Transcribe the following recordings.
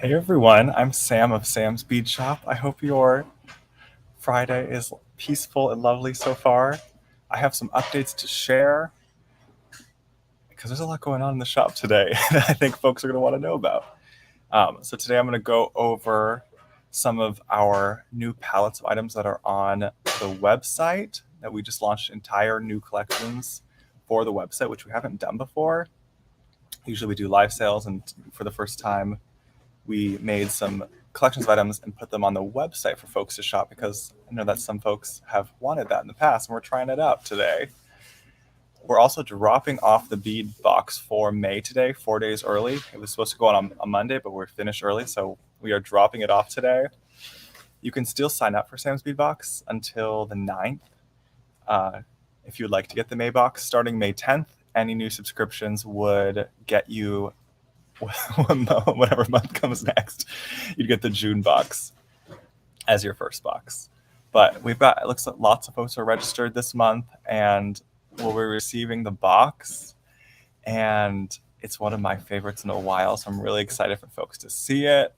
Hey everyone, I'm Sam of Sam's Bead Shop. I hope your Friday is peaceful and lovely so far. I have some updates to share because there's a lot going on in the shop today that I think folks are going to want to know about. So today I'm going to go over some of our new palettes of items that are on the website that we just launched entire new collections for the website, which we haven't done before. Usually we do live sales, and for the first time, we made some collections of items and put them on the website for folks to shop because I know that some folks have wanted that in the past, and we're trying it out today. We're also dropping off the bead box for May today, 4 days early. It was supposed to go on Monday, but we're finished early, so we are dropping it off today. You can still sign up for Sam's Bead Box until the 9th. If you would like to get the May box, starting May 10th, any new subscriptions would get you whatever month comes next, you'd get the June box as your first box. But we've got, it looks like lots of folks are registered this month, and we'll be receiving the box. And it's one of my favorites in a while, so I'm really excited for folks to see it.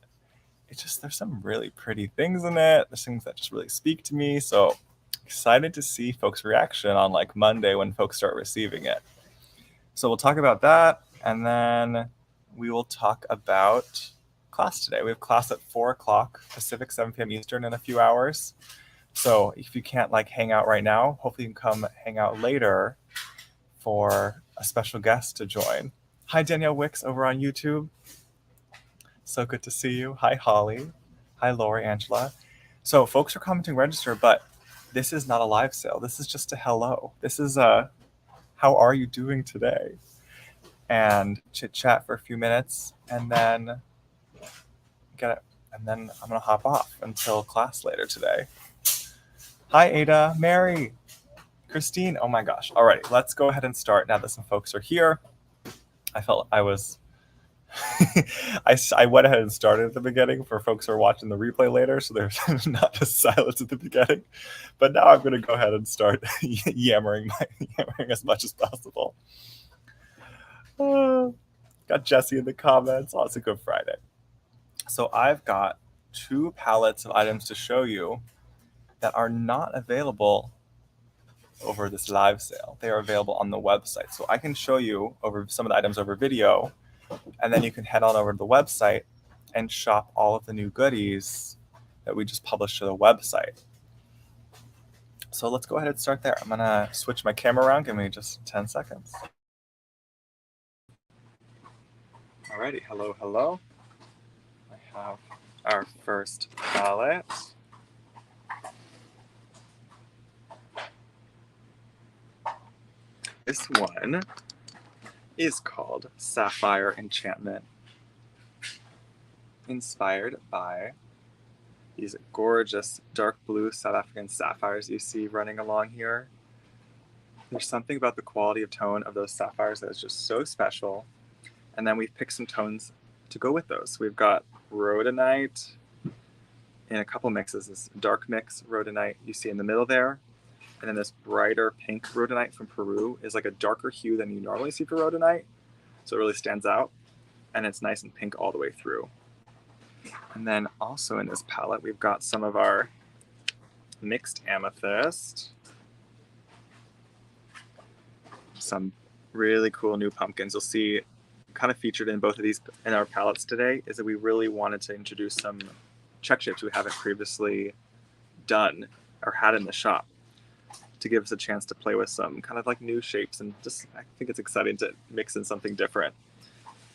It's just, there's some really pretty things in it. There's things that just really speak to me. So excited to see folks' reaction on like Monday when folks start receiving it. So we'll talk about that, and then we will talk about class today. We have class at 4 o'clock Pacific, 7 p.m. Eastern in a few hours. So if you can't like hang out right now, hopefully you can come hang out later for a special guest to join. Hi, Danielle Wicks over on YouTube. So good to see you. Hi, Holly. Hi, Lori, Angela. So folks are commenting register, but this is not a live sale. This is just a hello. This is a how are you doing today? And chit chat for a few minutes, and then get it. And then I'm gonna hop off until class later today. Hi, Ada, Mary, Christine. Oh my gosh. All right, let's go ahead and start now that some folks are here. I felt I was. I went ahead and started at the beginning for folks who are watching the replay later, so there's not just silence at the beginning. But now I'm going to go ahead and start yammering as much as possible. Got Jesse in the comments. Oh, it's a good Friday. So I've got 2 palettes of items to show you that are not available over this live sale. They are available on the website. So I can show you over some of the items over video, and then you can head on over to the website and shop all of the new goodies that we just published to the website. So let's go ahead and start there. I'm gonna switch my camera around. Give me just 10 seconds. Alrighty, hello, hello. I have our first palette. This one is called Sapphire Enchantment, inspired by these gorgeous dark blue South African sapphires you see running along here. There's something about the quality of tone of those sapphires that is just so special. And then we've picked some tones to go with those. We've got rhodonite in a couple mixes. This dark mix rhodonite you see in the middle there. And then this brighter pink rhodonite from Peru is like a darker hue than you normally see for rhodonite. So it really stands out. And it's nice and pink all the way through. And then also in this palette, we've got some of our mixed amethyst. Some really cool new pumpkins. You'll see kind of featured in both of these in our palettes today is that we really wanted to introduce some check shapes we haven't previously done or had in the shop to give us a chance to play with some kind of like new shapes, and just I think it's exciting to mix in something different.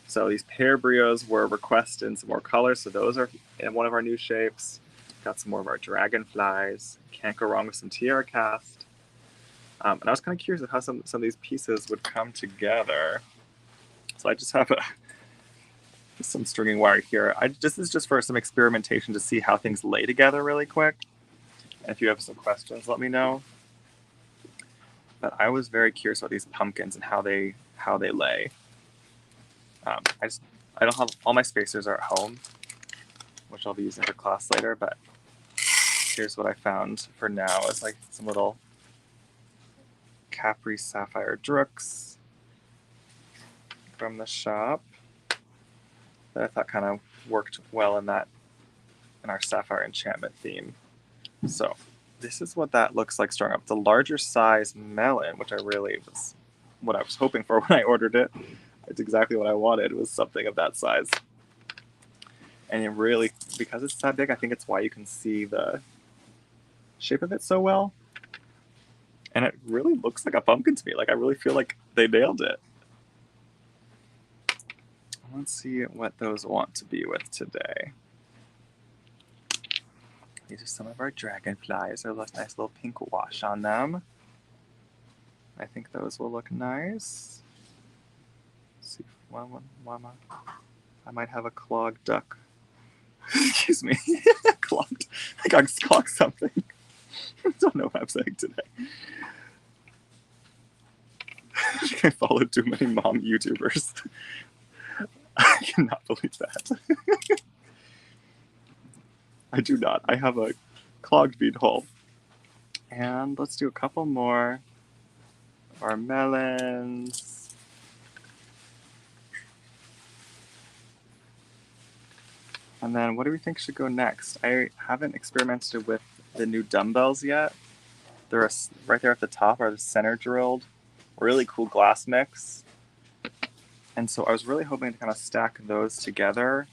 So these pear brios were requested in some more colors, so those are in one of our new shapes. Got some more of our dragonflies. Can't go wrong with some tiara cast. And I was kind of curious of how some of these pieces would come together. So I just have some stringing wire here. This is just for some experimentation to see how things lay together really quick. And if you have some questions, let me know. But I was very curious about these pumpkins and how they lay. I don't have all my spacers are at home, which I'll be using for class later. But here's what I found for now: is like some little Capri Sapphire Drooks from the shop. that I thought kind of worked well in our Sapphire Enchantment theme. So this is what that looks like stirring up. The larger size melon, which what I was hoping for when I ordered it. It's exactly what I wanted, was something of that size. And it really, because it's that big, I think it's why you can see the shape of it so well. And it really looks like a pumpkin to me. Like, I really feel like they nailed it. Let's see what those want to be with today. These are some of our dragonflies. There's a nice little pink wash on them. I think those will look nice. Let's see, I might have a clogged duck. Excuse me. Clogged. I got clogged something. I don't know what I'm saying today. I followed too many mom YouTubers. I cannot believe that. I do not. I have a clogged bead hole. And let's do a couple more of our melons. And then what do we think should go next? I haven't experimented with the new dumbbells yet. They're right there at the top are the center drilled, really cool glass mix. And so I was really hoping to kind of stack those together.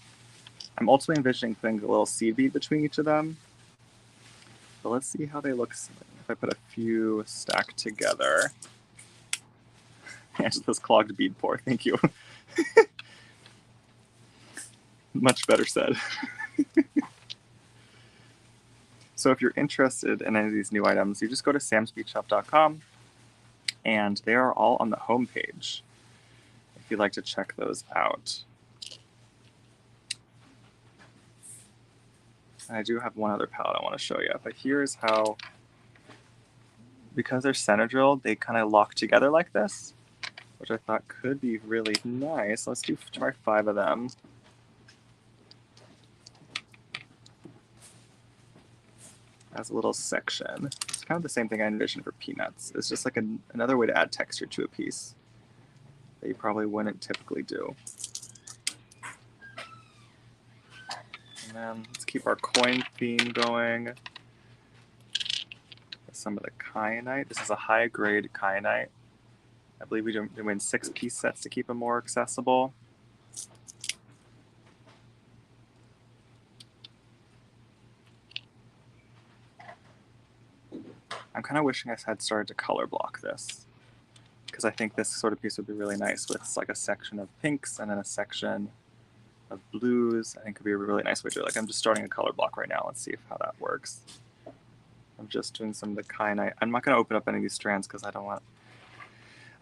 I'm ultimately envisioning putting a little seed bead between each of them. But let's see how they look if I put a few stacked together. Angela's clogged bead pour, thank you. Much better said. So if you're interested in any of these new items, you just go to samsbeadshop.com and they are all on the home page if you'd like to check those out. And I do have one other palette I want to show you, but here's how, because they're center drilled, they kind of lock together like this, which I thought could be really nice. Let's try 5 of them. As a little section. It's kind of the same thing I envisioned for peanuts. It's just like another way to add texture to a piece that you probably wouldn't typically do. And then let's keep our coin theme going. With some of the kyanite. This is a high grade kyanite. I believe we do in 6-piece sets to keep them more accessible. I'm kind of wishing I had started to color block this, because I think this sort of piece would be really nice with like a section of pinks and then a section of blues. I think it could be a really nice way to do it. Like, I'm just starting a color block right now. Let's see how that works. I'm just doing some of the kyanite. I'm not going to open up any of these strands because I don't want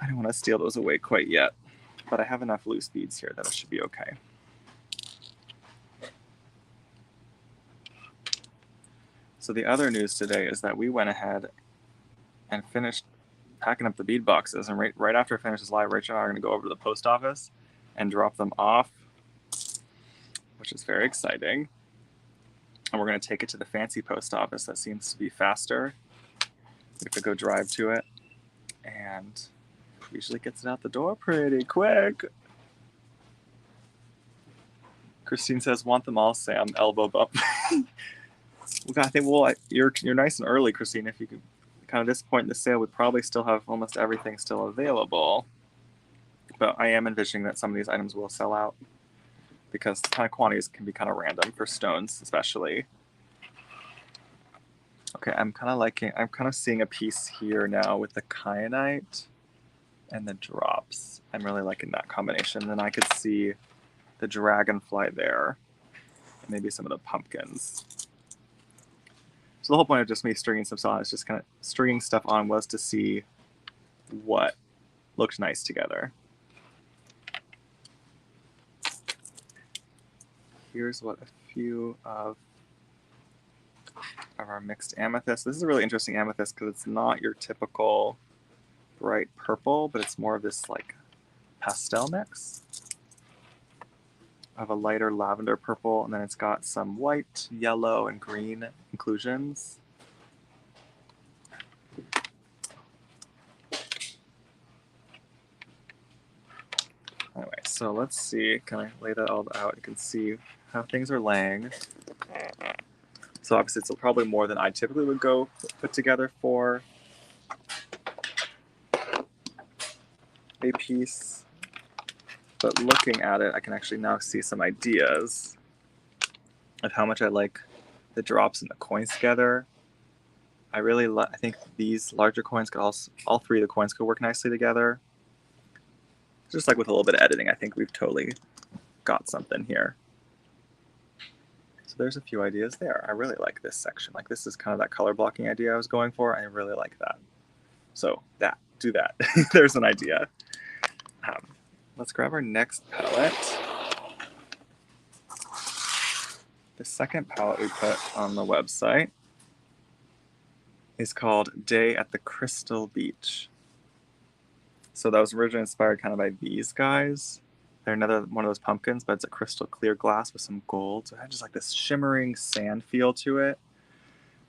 to steal those away quite yet. But I have enough loose beads here that it should be okay. So the other news today is that we went ahead and finished packing up the bead boxes, and right after I finish this live, Rachel and I are going to go over to the post office and drop them off, which is very exciting. And we're going to take it to the fancy post office that seems to be faster. We have to go drive to it, and usually gets it out the door pretty quick. Christine says, "Want them all, Sam." Elbow bump. I think, well, you're nice and early, Christine. If you could, kind of this point in the sale, we'd probably still have almost everything still available. But I am envisioning that some of these items will sell out, because the kind of quantities can be kind of random for stones, especially. Okay, I'm kind of seeing a piece here now with the kyanite and the drops. I'm really liking that combination. Then I could see the dragonfly there, and maybe some of the pumpkins. So the whole point of just me stringing stuff on is just kind of stringing stuff on was to see what looked nice together. Here's what a few of our mixed amethyst. This is a really interesting amethyst because it's not your typical bright purple, but it's more of this like pastel mix of a lighter lavender purple, and then it's got some white, yellow, and green inclusions. Anyways, So let's see, can I lay that all out? You can see how things are laying. So obviously it's probably more than I typically would go put together for a piece. But looking at it, I can actually now see some ideas of how much I like the drops and the coins together. I think these larger coins could all three of the coins could work nicely together. Just like with a little bit of editing, I think we've totally got something here. So there's a few ideas there. I really like this section. Like this is kind of that color blocking idea I was going for. I really like that. So do that. There's an idea. Let's grab our next palette. The second palette we put on the website is called Day at the Crystal Beach. So that was originally inspired kind of by these guys. They're another one of those pumpkins, but it's a crystal clear glass with some gold. So it had just like this shimmering sand feel to it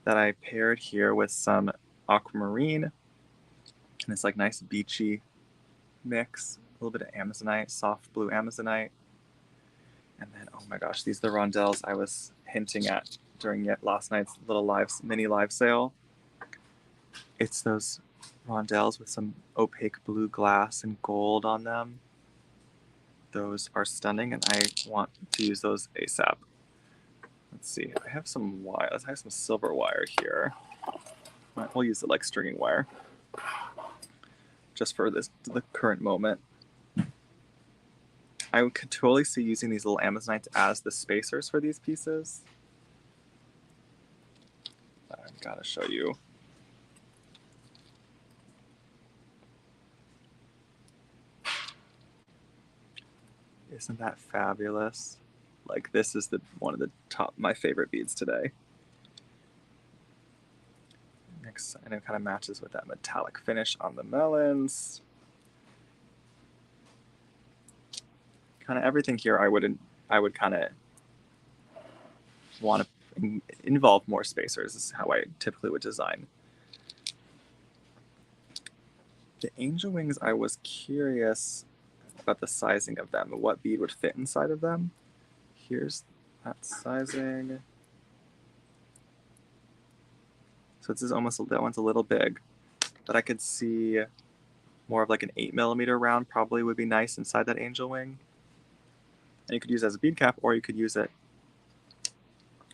that I paired here with some aquamarine. And it's like nice beachy mix. A little bit of amazonite, soft blue amazonite. And then, oh my gosh, these are the rondelles I was hinting at during last night's little mini live sale. It's those rondelles with some opaque blue glass and gold on them. Those are stunning, and I want to use those ASAP. Let's see. I have some wire. Let's have some silver wire here. We'll use it like stringing wire, just for the current moment. I could totally see using these little amazonites as the spacers for these pieces. I've got to show you. Isn't that fabulous? Like this is one of the my favorite beads today. Next, and it kind of matches with that metallic finish on the melons. Kind of everything here I would kind of want to involve more spacers. This is how I typically would design. The angel wings, I was curious about the sizing of them and what bead would fit inside of them. Here's that sizing. So this is that one's a little big, but I could see more of like an 8mm round probably would be nice inside that angel wing. And you could use it as a bead cap, or you could use it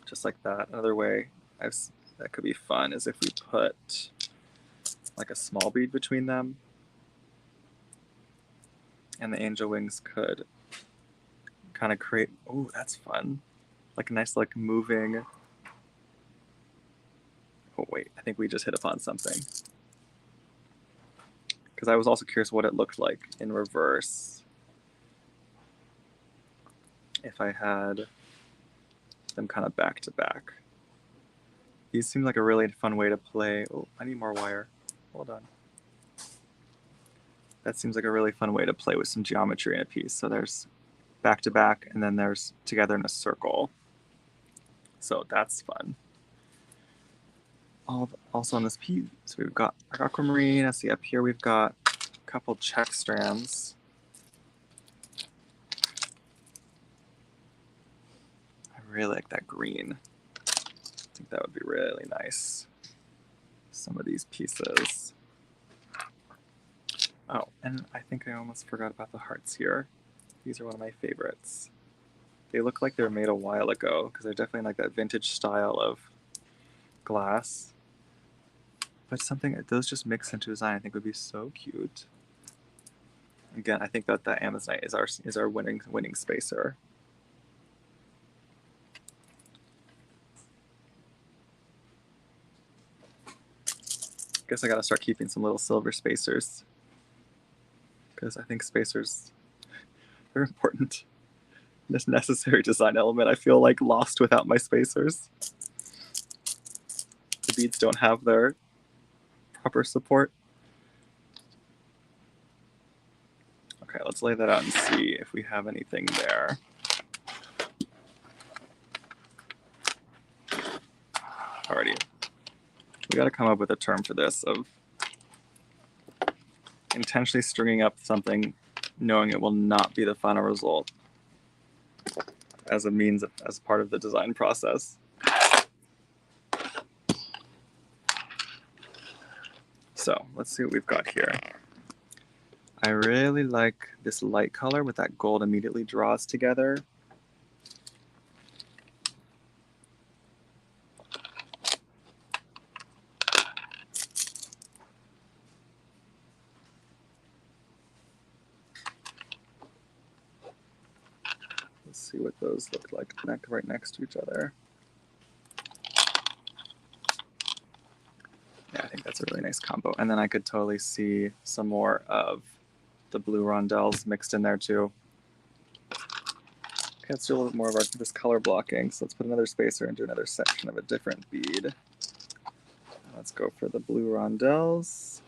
just like that. Another way that could be fun is if we put like a small bead between them, and the angel wings could kind of create, oh, that's fun, like a nice like moving, oh wait, I think we just hit upon something. Because I was also curious what it looked like in reverse if I had them kind of back to back. These seem like a really fun way to play. Oh, I need more wire. Hold on. That seems like a really fun way to play with some geometry in a piece. So there's back to back, and then there's together in a circle. So that's fun. Also on this piece, so we've got our aquamarine. I see up here we've got a couple check strands. I really like that green. I think that would be really nice. Some of these pieces. Oh, and I think I almost forgot about the hearts here. These are one of my favorites. They look like they were made a while ago because they're definitely like that vintage style of glass. But something that those just mix into design I think would be so cute. Again, I think that the amazonite is our winning spacer. Guess I gotta start keeping some little silver spacers, because I think spacers are important. This necessary design element. I feel like lost without my spacers. The beads don't have their proper support. Okay, let's lay that out and see if we have anything there. Alrighty. We gotta come up with a term for this of intentionally stringing up something knowing it will not be the final result as a means, as part of the design process. So let's see what we've got here. I really like this light color with that gold immediately draws together. Let's see what those look like right next to each other. Yeah, I think that's a really nice combo. And then I could totally see some more of the blue rondelles mixed in there too. Okay, let's do a little bit more of this color blocking. So let's put another spacer into another section of a different bead. Let's go for the blue rondelles.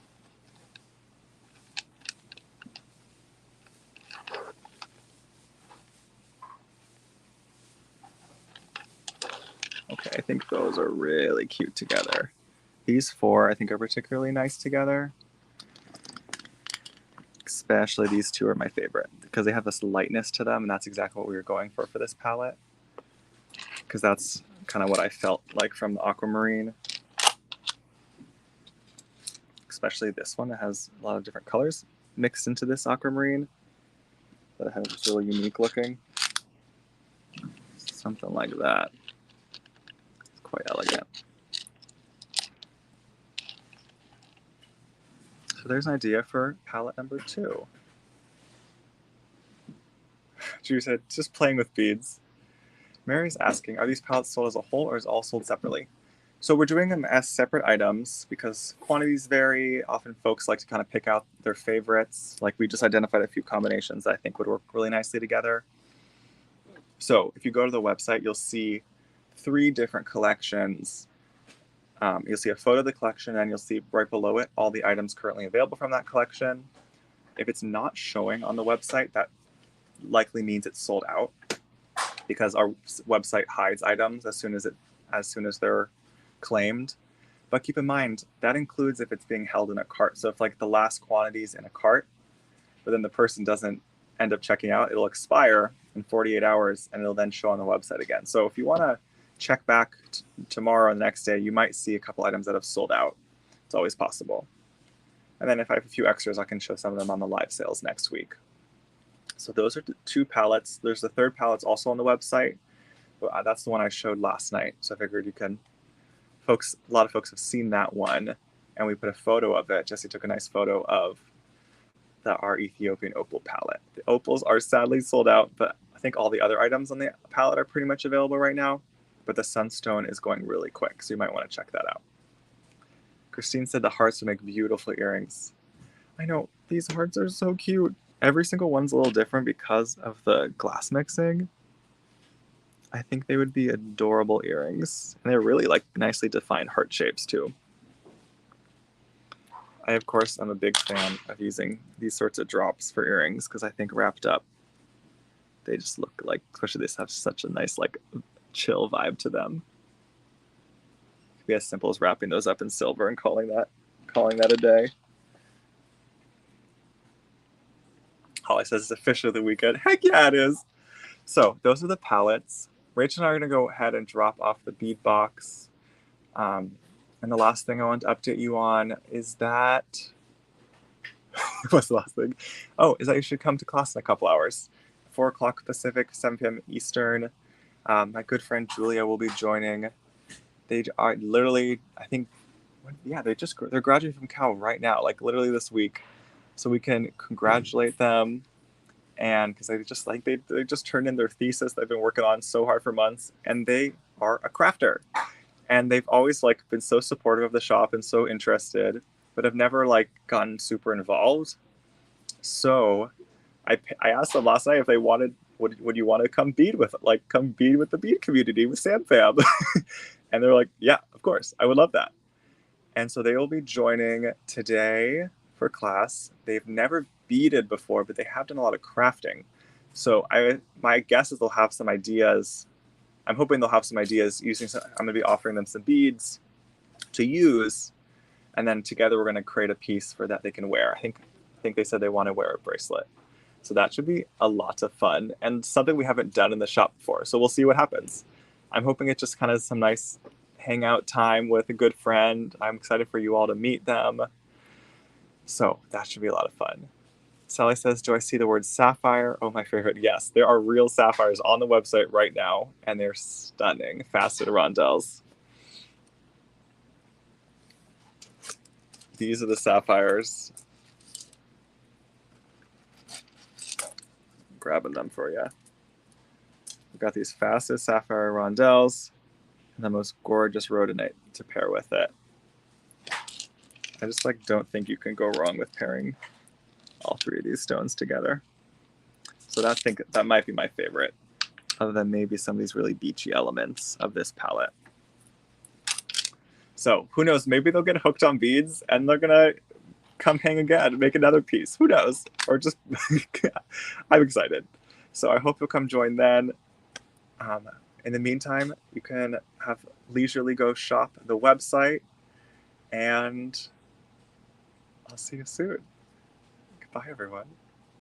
Okay, I think those are really cute together. These four, I think, are particularly nice together. Especially these two are my favorite because they have this lightness to them, and that's exactly what we were going for this palette. Because that's kind of what I felt like from the aquamarine. Especially this one that has a lot of different colors mixed into this aquamarine. That has just really unique looking. Something like that. It's quite elegant. So there's an idea for palette number 2. Drew said, just playing with beads. Mary's asking, are these palettes sold as a whole or is it all sold separately? So we're doing them as separate items because quantities vary. Often folks like to kind of pick out their favorites. Like we just identified a few combinations that I think would work really nicely together. So if you go to the website, you'll see 3 different collections. You'll see a photo of the collection and you'll see right below it all the items currently available from that collection. If it's not showing on the website, that likely means it's sold out because our website hides items as soon as they're claimed. But keep in mind, that includes if it's being held in a cart. So if like the last quantity is in a cart, but then the person doesn't end up checking out, it'll expire in 48 hours and it'll then show on the website again. So if you want to check back tomorrow or the next day, you might see a couple items that have sold out. It's always possible. And then if I have a few extras, I can show some of them on the live sales next week. So those are the 2 palettes. There's the 3rd palette also on the website. That's the one I showed last night. So I figured a lot of folks have seen that one, and we put a photo of it. Jesse took a nice photo of our Ethiopian opal palette. The opals are sadly sold out, but I think all the other items on the palette are pretty much available right now. But the sunstone is going really quick, so you might want to check that out. Christine said the hearts would make beautiful earrings. I know, these hearts are so cute. Every single one's a little different because of the glass mixing. I think they would be adorable earrings. And they're really like nicely defined heart shapes too. I, of course, I'm a big fan of using these sorts of drops for earrings because I think wrapped up, they just look like, especially these have such a nice like chill vibe to them. It could be as simple as wrapping those up in silver and calling that a day. Holly says it's officially the weekend. Heck yeah, it is. So those are the palettes. Rachel and I are going to go ahead and drop off the bead box. And the last thing I want to update you on is that... What's the last thing? Oh, is that you should come to class in a couple hours. 4 o'clock Pacific, 7 p.m. Eastern. My good friend Julia will be joining. They are literally, I think, yeah, they're graduating from Cal right now, like literally this week. So we can congratulate them. And because they just turned in their thesis they've been working on so hard for months, and they are a crafter. And they've always like been so supportive of the shop and so interested, but have never like gotten super involved. So I asked them last night if they wanted, would you want to come bead with the bead community with Sam Fam? And they're like, yeah, of course, I would love that. And so they will be joining today for class. They've never beaded before, but they have done a lot of crafting. So my guess is they'll have some ideas. I'm hoping they'll have some ideas I'm going to be offering them some beads to use, and then together we're going to create a piece for that they can wear. I think they said they want to wear a bracelet. So that should be a lot of fun and something we haven't done in the shop before. So we'll see what happens. I'm hoping it's just kind of some nice hangout time with a good friend. I'm excited for you all to meet them. So that should be a lot of fun. Sally says, do I see the word sapphire? Oh, my favorite. Yes, there are real sapphires on the website right now, and they're stunning. Faceted rondelles. These are the sapphires. I'm grabbing them for you. We've got these faceted sapphire rondelles and the most gorgeous rhodonite to pair with it. I just don't think you can go wrong with pairing all three of these stones together. So that might be my favorite, other than maybe some of these really beachy elements of this palette. So who knows, maybe they'll get hooked on beads and they're gonna come hang again and make another piece. Who knows? Or just, I'm excited. So I hope you'll come join then. In the meantime, you can have leisurely go shop the website, and I'll see you soon. Goodbye, everyone.